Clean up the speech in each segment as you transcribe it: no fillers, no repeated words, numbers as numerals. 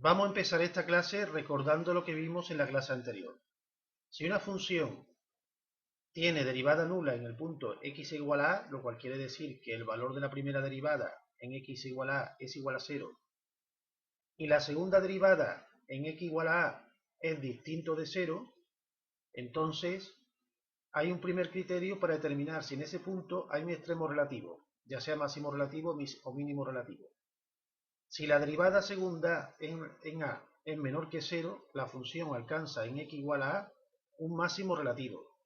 Vamos a empezar esta clase recordando lo que vimos en la clase anterior. Si una función tiene derivada nula en el punto x igual a, lo cual quiere decir que el valor de la primera derivada en x igual a es igual a 0, y la segunda derivada en x igual a es distinto de 0, entonces hay un primer criterio para determinar si en ese punto hay un extremo relativo, ya sea máximo relativo o mínimo relativo. Si la derivada segunda en a es menor que 0, la función alcanza en x igual a un máximo relativo,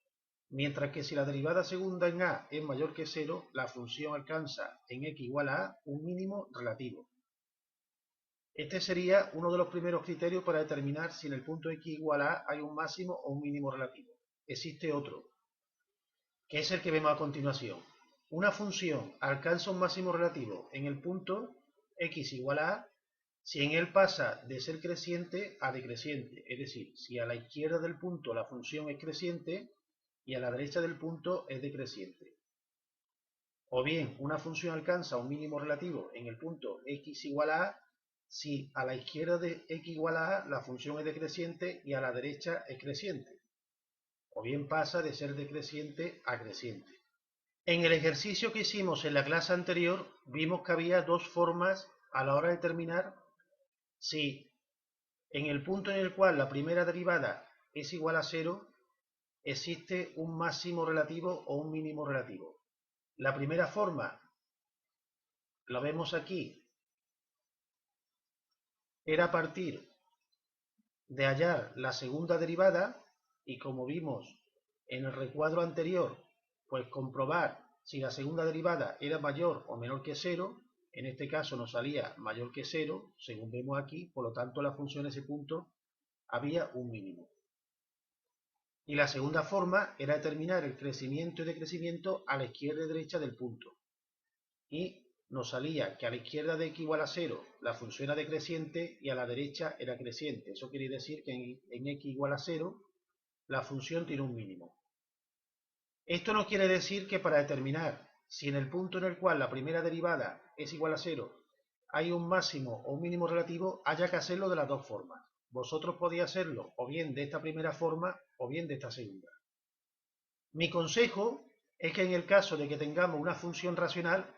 mientras que si la derivada segunda en a es mayor que 0, la función alcanza en x igual a un mínimo relativo. Este sería uno de los primeros criterios para determinar si en el punto x igual a hay un máximo o un mínimo relativo. Existe otro, que es el que vemos a continuación. Una función alcanza un máximo relativo en el punto x igual a si en él pasa de ser creciente a decreciente, es decir, si a la izquierda del punto la función es creciente y a la derecha del punto es decreciente. O bien, una función alcanza un mínimo relativo en el punto x igual a si a la izquierda de x igual a la función es decreciente y a la derecha es creciente. O bien pasa de ser decreciente a creciente. En el ejercicio que hicimos en la clase anterior, vimos que había dos formas a la hora de determinar si en el punto en el cual la primera derivada es igual a 0, existe un máximo relativo o un mínimo relativo. La primera forma, la vemos aquí, era partir de hallar la segunda derivada y como vimos en el recuadro anterior, pues comprobar si la segunda derivada era mayor o menor que 0, en este caso nos salía mayor que 0, según vemos aquí, por lo tanto la función en ese punto había un mínimo. Y la segunda forma era determinar el crecimiento y decrecimiento a la izquierda y derecha del punto. Y nos salía que a la izquierda de x igual a 0 la función era decreciente y a la derecha era creciente. Eso quiere decir que en x igual a 0 la función tiene un mínimo. Esto no quiere decir que para determinar si en el punto en el cual la primera derivada es igual a 0 hay un máximo o un mínimo relativo, haya que hacerlo de las dos formas. Vosotros podéis hacerlo o bien de esta primera forma o bien de esta segunda. Mi consejo es que en el caso de que tengamos una función racional,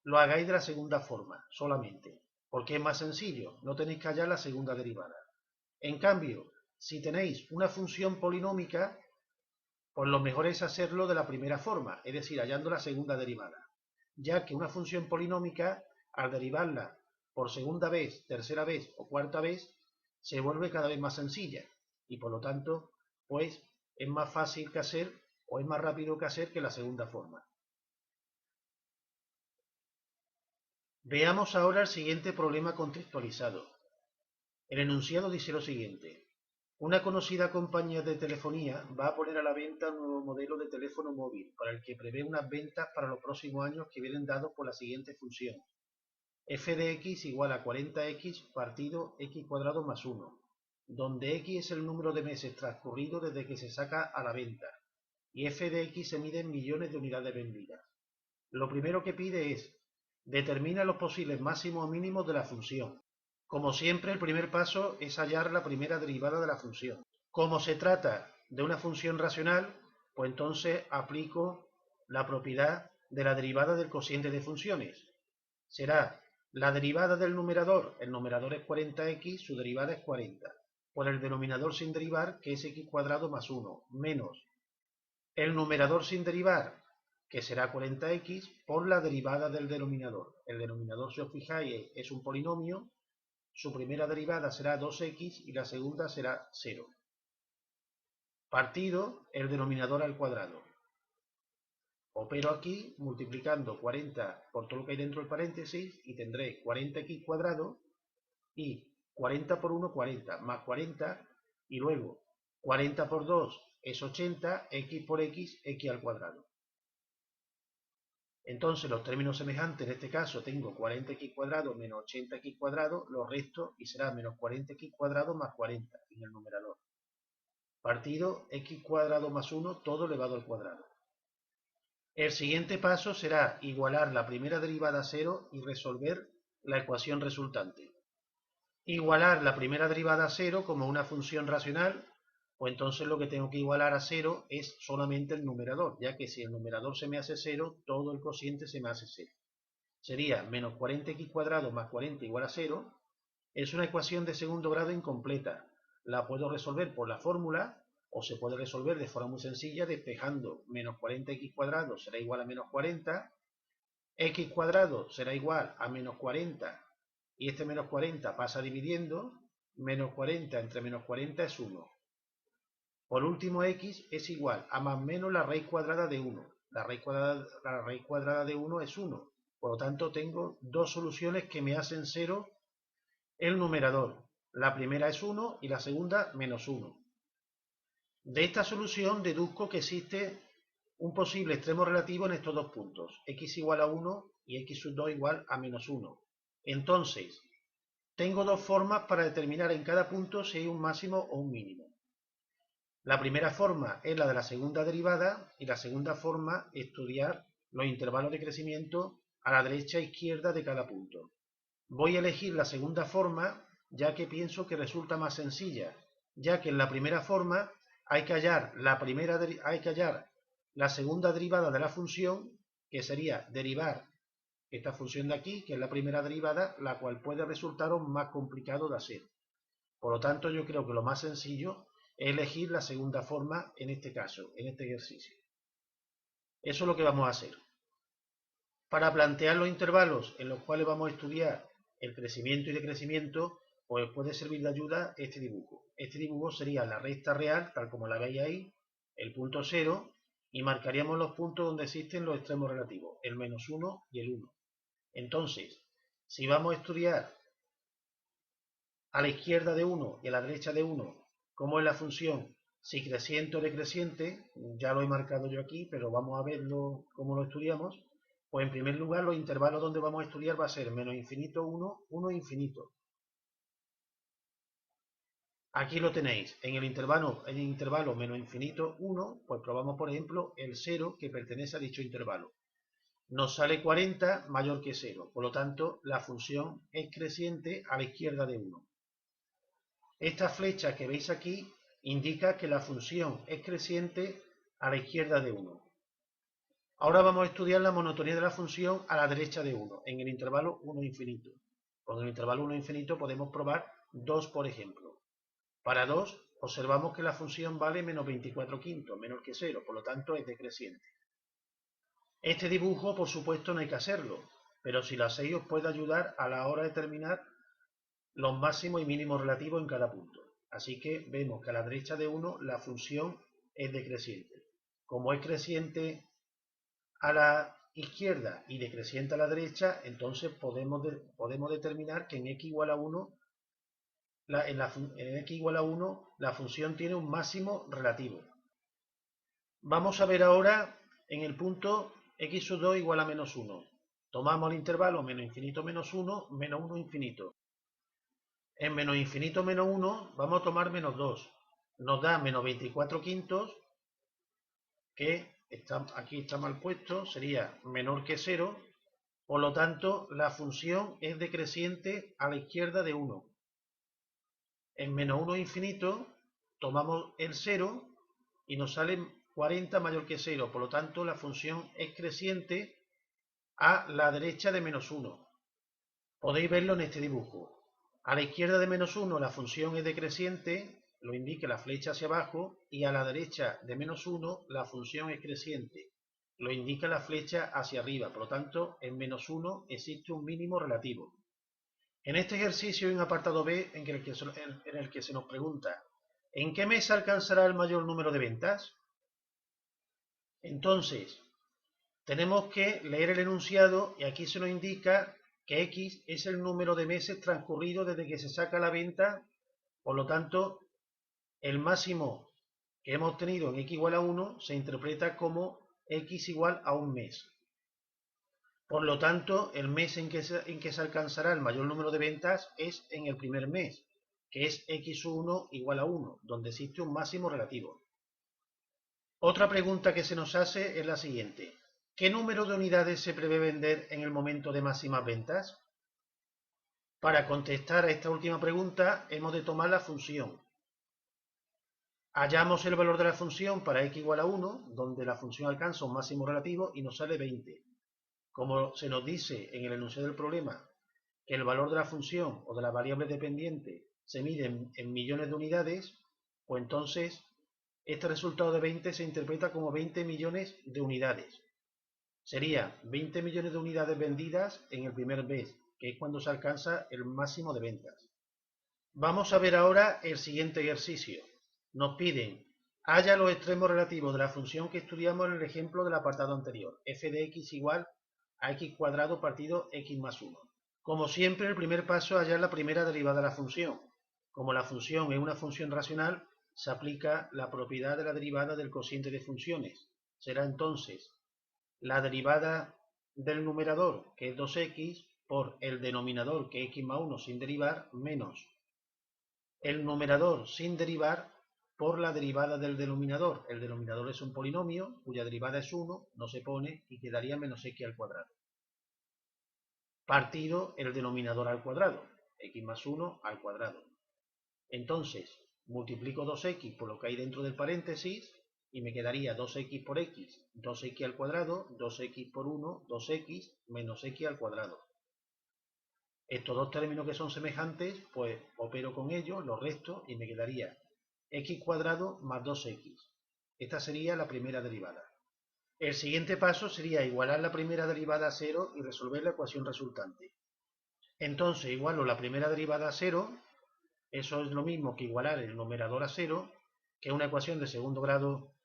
lo hagáis de la segunda forma, solamente, porque es más sencillo, no tenéis que hallar la segunda derivada. En cambio, si tenéis una función polinómica, pues lo mejor es hacerlo de la primera forma, es decir, hallando la segunda derivada, ya que una función polinómica, al derivarla por segunda vez, tercera vez o cuarta vez, se vuelve cada vez más sencilla y por lo tanto, pues es más fácil que hacer o es más rápido que hacer que la segunda forma. Veamos ahora el siguiente problema contextualizado. El enunciado dice lo siguiente. Una conocida compañía de telefonía va a poner a la venta un nuevo modelo de teléfono móvil para el que prevé unas ventas para los próximos años que vienen dados por la siguiente función. F de x igual a 40x partido x cuadrado más 1, donde x es el número de meses transcurridos desde que se saca a la venta y f de x se mide en millones de unidades vendidas. Lo primero que pide es determina los posibles máximos o mínimos de la función. Como siempre, el primer paso es hallar la primera derivada de la función. Como se trata de una función racional, pues entonces aplico la propiedad de la derivada del cociente de funciones. Será la derivada del numerador, el numerador es 40x, su derivada es 40, por el denominador sin derivar, que es x cuadrado más 1, menos el numerador sin derivar, que será 40x, por la derivada del denominador. El denominador, si os fijáis, es un polinomio, su primera derivada será 2x y la segunda será 0. Partido el denominador al cuadrado. Opero aquí multiplicando 40 por todo lo que hay dentro del paréntesis y tendré 40x cuadrado y 40 por 1, 40, más 40 y luego 40 por 2 es 80, x por x, x al cuadrado. Entonces los términos semejantes, en este caso tengo 40x cuadrado menos 80x cuadrado, lo resto y será menos 40x cuadrado más 40 en el numerador. Partido x cuadrado más 1 todo elevado al cuadrado. El siguiente paso será igualar la primera derivada a 0 y resolver la ecuación resultante. igualar la primera derivada a 0 como una función racional, pues entonces lo que tengo que igualar a 0 es solamente el numerador, ya que si el numerador se me hace 0, todo el cociente se me hace 0. Sería menos 40x cuadrado más 40 igual a 0. Es una ecuación de segundo grado incompleta. La puedo resolver por la fórmula o se puede resolver de forma muy sencilla despejando menos 40x cuadrado será igual a menos 40, x cuadrado será igual a menos 40 y este menos 40 pasa dividiendo, menos 40 entre menos 40 es 1. Por último, x es igual a más o menos la raíz cuadrada de 1. La raíz cuadrada de 1 es 1. Por lo tanto, tengo dos soluciones que me hacen 0 el numerador. La primera es 1 y la segunda menos 1. De esta solución deduzco que existe un posible extremo relativo en estos dos puntos, x igual a 1 y x sub 2 igual a menos 1. Entonces, tengo dos formas para determinar en cada punto si hay un máximo o un mínimo. La primera forma es la de la segunda derivada y la segunda forma estudiar los intervalos de crecimiento a la derecha e izquierda de cada punto. Voy a elegir la segunda forma ya que pienso que resulta más sencilla, ya que en la primera forma hay que hallar la segunda derivada de la función, que sería derivar esta función de aquí, que es la primera derivada, la cual puede resultaros más complicado de hacer. Por lo tanto, yo creo que lo más sencillo es elegir la segunda forma en este caso, en este ejercicio. Eso es lo que vamos a hacer. Para plantear los intervalos en los cuales vamos a estudiar el crecimiento y decrecimiento, pues puede servir de ayuda este dibujo. Este dibujo sería la recta real, tal como la veis ahí, el punto 0, y marcaríamos los puntos donde existen los extremos relativos, el menos 1 y el 1. Entonces, si vamos a estudiar a la izquierda de 1 y a la derecha de 1 cómo es la función, si creciente o decreciente, ya lo he marcado yo aquí, pero vamos a verlo cómo lo estudiamos. Pues en primer lugar, los intervalos donde vamos a estudiar va a ser menos infinito 1, 1 infinito. Aquí lo tenéis, en el intervalo menos infinito 1, pues probamos por ejemplo el 0 que pertenece a dicho intervalo. Nos sale 40 mayor que 0, por lo tanto la función es creciente a la izquierda de 1. Esta flecha que veis aquí indica que la función es creciente a la izquierda de 1. Ahora vamos a estudiar la monotonía de la función a la derecha de 1, en el intervalo 1 infinito. Con el intervalo 1 infinito podemos probar 2, por ejemplo. Para 2, observamos que la función vale menos 24 quintos, menos que 0, por lo tanto es decreciente. Este dibujo, por supuesto, no hay que hacerlo, pero si lo hacéis os puede ayudar a la hora de determinar los máximos y mínimos relativos en cada punto. Así que vemos que a la derecha de 1 la función es decreciente. Como es creciente a la izquierda y decreciente a la derecha, entonces podemos determinar que en x igual a 1, en x igual a 1 la función tiene un máximo relativo. Vamos a ver ahora en el punto x sub 2 igual a menos 1. Tomamos el intervalo menos infinito menos 1, menos 1 infinito. En menos infinito menos 1 vamos a tomar menos 2. Nos da menos 24 quintos, que aquí está mal puesto, sería menor que 0. Por lo tanto, la función es decreciente a la izquierda de 1. En menos 1 infinito tomamos el 0 y nos sale 40 mayor que 0. Por lo tanto, la función es creciente a la derecha de menos 1. Podéis verlo en este dibujo. A la izquierda de menos 1 la función es decreciente, lo indica la flecha hacia abajo, y a la derecha de menos 1 la función es creciente, lo indica la flecha hacia arriba. Por lo tanto, en menos 1 existe un mínimo relativo. En este ejercicio hay un apartado B en el que se nos pregunta ¿en qué mes alcanzará el mayor número de ventas? Entonces, tenemos que leer el enunciado y aquí se nos indica que X es el número de meses transcurridos desde que se saca la venta, por lo tanto, el máximo que hemos tenido en X igual a 1 se interpreta como X igual a un mes. Por lo tanto, el mes en que se alcanzará el mayor número de ventas es en el primer mes, que es X1 igual a 1, donde existe un máximo relativo. Otra pregunta que se nos hace es la siguiente. ¿Qué número de unidades se prevé vender en el momento de máximas ventas? Para contestar a esta última pregunta hemos de tomar la función. Hallamos el valor de la función para x igual a 1, donde la función alcanza un máximo relativo y nos sale 20. Como se nos dice en el enunciado del problema que el valor de la función o de la variable dependiente se mide en millones de unidades, pues entonces este resultado de 20 se interpreta como 20 millones de unidades. Sería 20 millones de unidades vendidas en el primer mes, que es cuando se alcanza el máximo de ventas. Vamos a ver ahora el siguiente ejercicio. Nos piden, halla los extremos relativos de la función que estudiamos en el ejemplo del apartado anterior, f de x igual a x cuadrado partido x más 1. Como siempre, el primer paso es hallar la primera derivada de la función. Como la función es una función racional, se aplica la propiedad de la derivada del cociente de funciones. Será entonces la derivada del numerador, que es 2x, por el denominador, que es x más 1 sin derivar, menos el numerador sin derivar por la derivada del denominador. El denominador es un polinomio cuya derivada es 1, no se pone y quedaría menos x al cuadrado. Partido el denominador al cuadrado, x más 1 al cuadrado. Entonces, multiplico 2x por lo que hay dentro del paréntesis y me quedaría 2x por x, 2x al cuadrado, 2x por 1, 2x, menos x al cuadrado. Estos dos términos que son semejantes, pues opero con ellos, los resto y me quedaría x cuadrado más 2x. Esta sería la primera derivada. El siguiente paso sería igualar la primera derivada a 0 y resolver la ecuación resultante. Entonces igualo la primera derivada a 0, eso es lo mismo que igualar el numerador a 0, que es una ecuación de segundo grado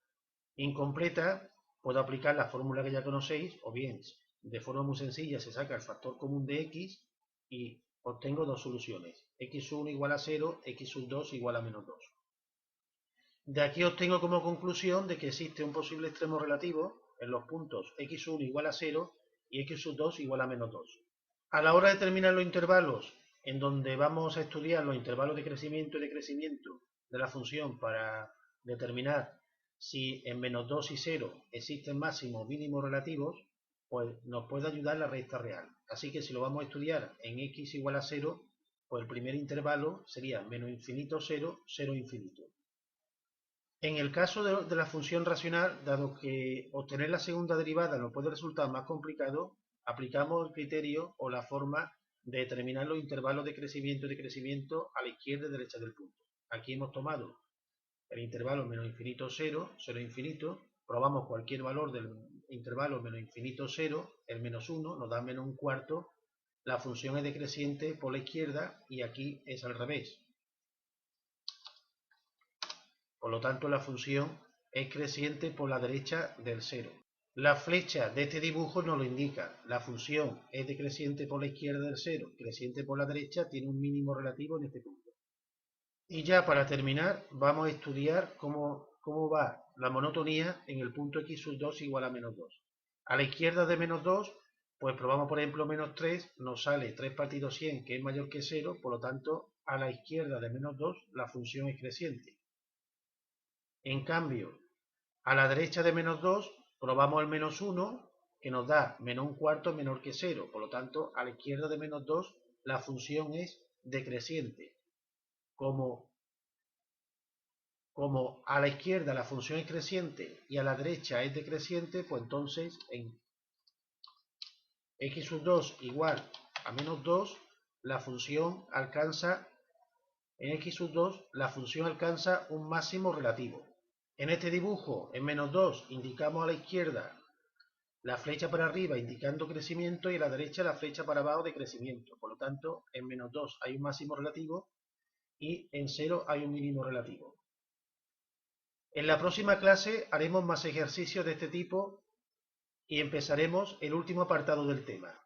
incompleta. Puedo aplicar la fórmula que ya conocéis, o bien de forma muy sencilla se saca el factor común de x y obtengo dos soluciones, x1 igual a 0, x2 igual a menos 2. De aquí obtengo como conclusión de que existe un posible extremo relativo en los puntos x1 igual a 0 y x2 igual a menos 2. A la hora de determinar los intervalos, en donde vamos a estudiar los intervalos de crecimiento y decrecimiento de la función para determinar si en menos 2 y 0 existen máximos o mínimos relativos, pues nos puede ayudar la recta real. Así que si lo vamos a estudiar en x igual a 0, pues el primer intervalo sería menos infinito 0, 0 infinito. En el caso de la función racional, dado que obtener la segunda derivada nos puede resultar más complicado, aplicamos el criterio o la forma de determinar los intervalos de crecimiento y decrecimiento a la izquierda y derecha del punto. Aquí hemos tomado el intervalo menos infinito 0, 0 infinito, probamos cualquier valor del intervalo menos infinito 0, el menos 1 nos da menos un cuarto, la función es decreciente por la izquierda y aquí es al revés. Por lo tanto, la función es creciente por la derecha del 0. La flecha de este dibujo nos lo indica. La función es decreciente por la izquierda del 0, creciente por la derecha, tiene un mínimo relativo en este punto. Y ya para terminar, vamos a estudiar cómo va la monotonía en el punto x sub 2 igual a menos 2. A la izquierda de menos 2, pues probamos por ejemplo menos 3, nos sale 3 partido 100 que es mayor que 0, por lo tanto a la izquierda de menos 2 la función es creciente. En cambio, a la derecha de menos 2 probamos el menos 1, que nos da menos un cuarto menor que 0. Por lo tanto, a la izquierda de menos 2 la función es decreciente. Como a la izquierda la función es creciente y a la derecha es decreciente, pues entonces en x sub 2 igual a menos 2, la función alcanza, en x sub 2 la función alcanza un máximo relativo. En este dibujo, en menos 2, indicamos a la izquierda la flecha para arriba indicando crecimiento y a la derecha la flecha para abajo de crecimiento. Por lo tanto, en menos 2 hay un máximo relativo y en 0 hay un mínimo relativo. En la próxima clase haremos más ejercicios de este tipo y empezaremos el último apartado del tema.